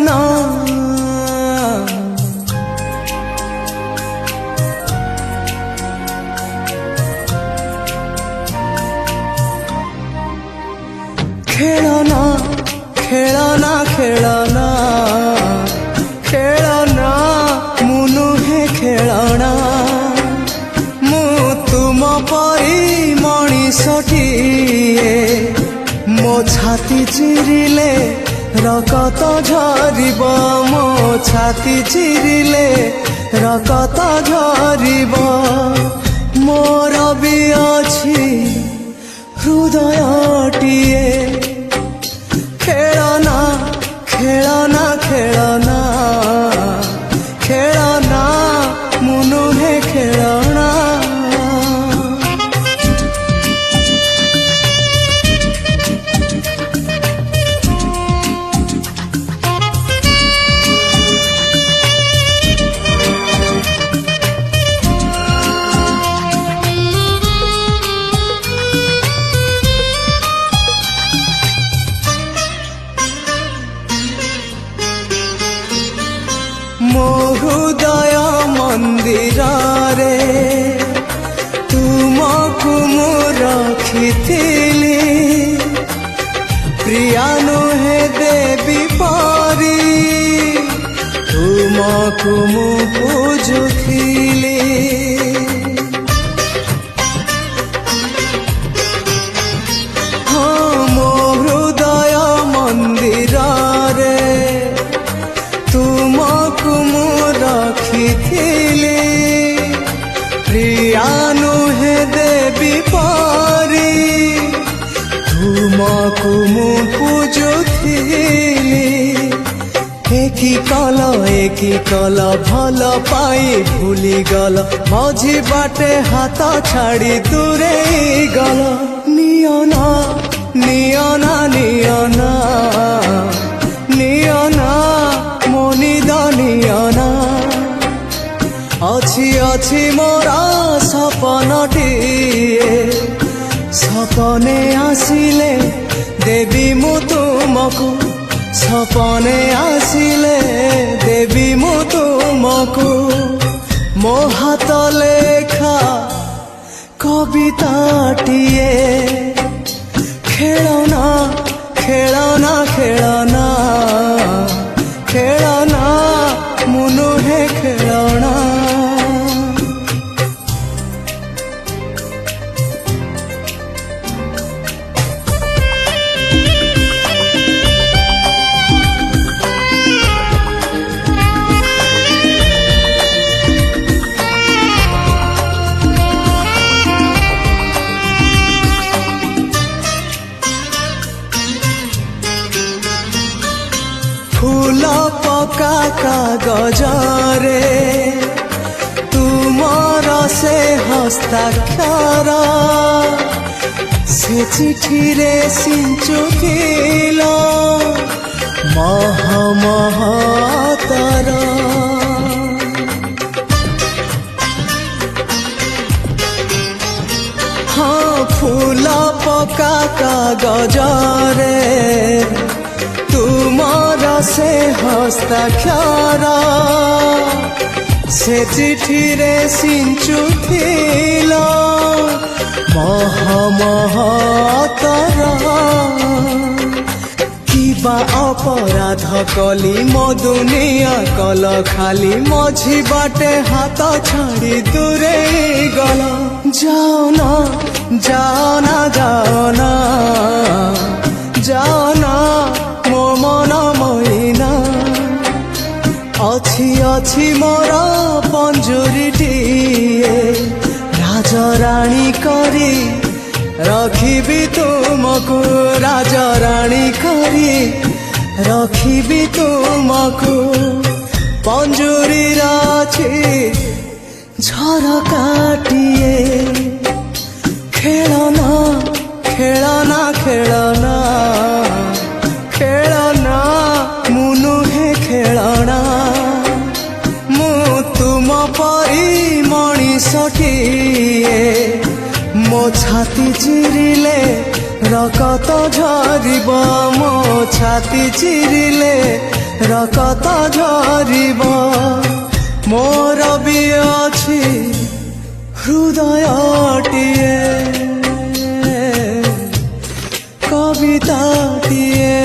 ଖେଳନା ଖେଳନା ଖେଳନା ଖେଳନା ଖେଳନା ମୁଁ ନୁହେଁ ଖେଳଣା ମୁଁ ତୁମ ପରି ମଣିଷଟିଏ ମୋ ଛାତି ଚିରିଲେ ରକତ ଝରିବ ମୋ ଛାତି ଚିରିଲେ ରକତ ଝରିବ ମୋର ବି ଅଛି ହୃଦୟଟିଏ ଖେଳନା ଖେଳନା ଖେଳନା ଖେଳନା ମୁଁ ନୁହେଁ ଖେଳଣା ମୋ ହୃଦୟ ମନ୍ଦିରରେ ତୁମକୁ ମୁଁ ରଖିଥିଲି ପ୍ରିୟା ନୁହେଁ ଦେବୀ ପରି ତୁମକୁ ମୁଁ ପୂଜୁଥିଲି ହଁ ମୋ ହୃଦୟ ମନ୍ଦିରରେ ତୁମକୁ ମୁଁ ରଖିଥିଲି ପ୍ରିୟା ନୁହେଁ ଦେବୀ ପରି ତୁମକୁ ମୁଁ ପୂଜୁଥିଲି ଏକି କଲ ଭଲ ପାଇ ଭୁଲିଗଲ ମଝି ବାଟେ ହାତ ଛାଡ଼ି ଦୂରେଇ ଗଲ ନିଅନା ନିଅନା ନିଅନା ନିଅନା ମୋ ନିଦ ନିଅନା ଅଛି ଅଛି ମୋର ସପନଟିଏ ସପନେ ଆସିଲେ ଦେବି ମୁଁ ତୁମକୁ ସପନେ ଆସିଲେ ଦେବି ମୁଁ ତୁମକୁ ମୋ ହାତ ଲେଖା କବିତାଟିଏ ଖେଳନା ଖେଳନା ଖେଳନା ଖେଳନା ମୁଁ ନୁହେଁ ଖେଳଣା ফুল পকা কাগজরে তুমর সে হস্তাক্ষর সে চিঠিরে সিঞ্চুকিল মহ মহতর হ্যাঁ ফুল পকা কাগজরে ତୁମର ସେ ହସ୍ତାକ୍ଷର ସେ ଚିଠିରେ ସିଞ୍ଚୁଥିଲ ମହ ମହତର କିବା ଅପରାଧ କଲି ମୋ ଦୁନିଆ କଲ ଖାଲି ମଝି ବାଟେ ହାତ ଛାଡ଼ି ଦୂରେଇ ଗଲ ଯାଅନା ଯାଅନା ଯାଅନା ଯାଅନା ମୋ ମନ ମଇନା ଅଛି ଅଛି ମୋର ପଞ୍ଜୁରୀଟିଏ ରାଜରାଣୀ କରି ରଖିବି ତୁମକୁ ରାଜରାଣୀ କରି ରଖିବି ତୁମକୁ ପଞ୍ଜୁରୀର ଅଛି ଝରକାଟିଏ ଖେଳନା ଖେଳନା ଖେଳନା ଖେଳନା ମୁଁ ନୁହେଁ ଖେଳଣା ମୁଁ ତୁମ ପରି ମଣିଷଟିଏ ମୋ ଛାତି ଚିରିଲେ ରକତ ଝରିବ ମୋ ଛାତି ଚିରିଲେ ରକତ ଝରିବ ମୋର ବି ଅଛି ହୃଦୟଟିଏ କବିତାଟିଏ